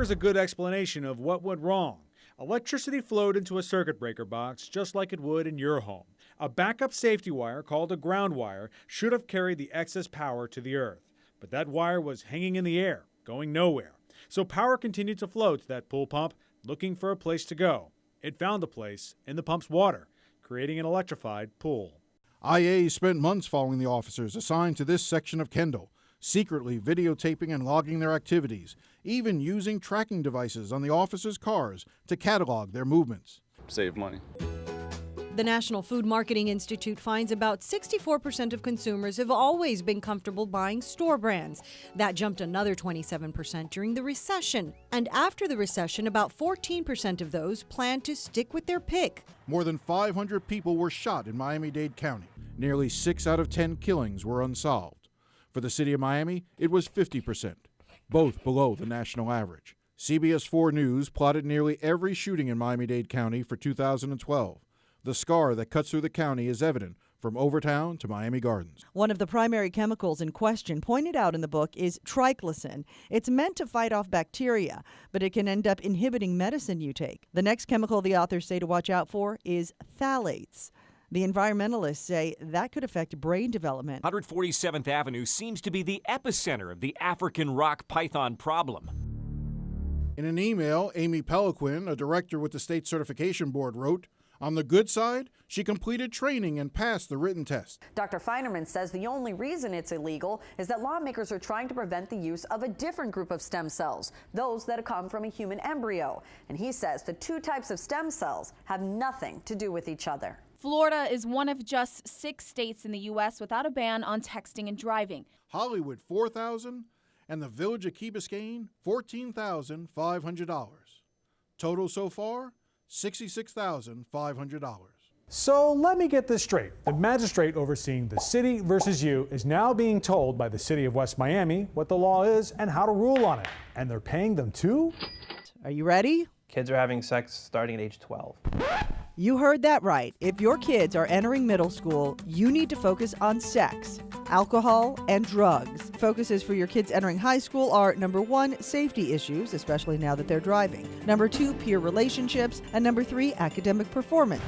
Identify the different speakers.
Speaker 1: Here's a good explanation of what went wrong. Electricity flowed into a circuit breaker box just like it would in your home. A backup safety wire called a ground wire should have carried the excess power to the earth. But that wire was hanging in the air, going nowhere. So power continued to flow to that pool pump, looking for a place to go. It found a place in the pump's water, creating an electrified pool.
Speaker 2: IA spent months following the officers assigned to this section of Kendall, secretly videotaping and logging their activities, even using tracking devices on the officers' cars to catalog their movements.
Speaker 3: Save money.
Speaker 4: The National Food Marketing Institute finds about 64% of consumers have always been comfortable buying store brands. That jumped another 27% during the recession. And after the recession, about 14% of those plan to stick with their pick.
Speaker 2: More than 500 people were shot in Miami-Dade County. Nearly 6 out of 10 killings were unsolved. For the city of Miami, it was 50%, both below the national average. CBS 4 News plotted nearly every shooting in Miami-Dade County for 2012. The scar that cuts through the county is evident from Overtown to Miami Gardens.
Speaker 5: One of the primary chemicals in question, pointed out in the book, is triclosan. It's meant to fight off bacteria, but it can end up inhibiting medicine you take. The next chemical the authors say to watch out for is phthalates. The environmentalists say that could affect brain development.
Speaker 6: 147th Avenue seems to be the epicenter of the African rock python problem.
Speaker 2: In an email, Amy Peliquin, a director with the State Certification Board, wrote, "On the good side, she completed training and passed the written test."
Speaker 7: Dr. Feinerman says the only reason it's illegal is that lawmakers are trying to prevent the use of a different group of stem cells, those that come from a human embryo. And he says the two types of stem cells have nothing to do with each other.
Speaker 8: Florida is one of just 6 states in the U.S. without a ban on texting and driving.
Speaker 2: Hollywood, $4,000, and the Village of Key Biscayne, $14,500. Total so far, $66,500.
Speaker 1: So let me get this straight. The magistrate overseeing the city versus you is now being told by the city of West Miami what the law is and how to rule on it. And they're paying them too?
Speaker 5: Are you ready?
Speaker 9: Kids are having sex starting at age 12.
Speaker 5: You heard that right. If your kids are entering middle school, you need to focus on sex, alcohol, and drugs. Focuses for your kids entering high school are number 1, safety issues, especially now that they're driving. Number 2, peer relationships. And number 3, academic performance.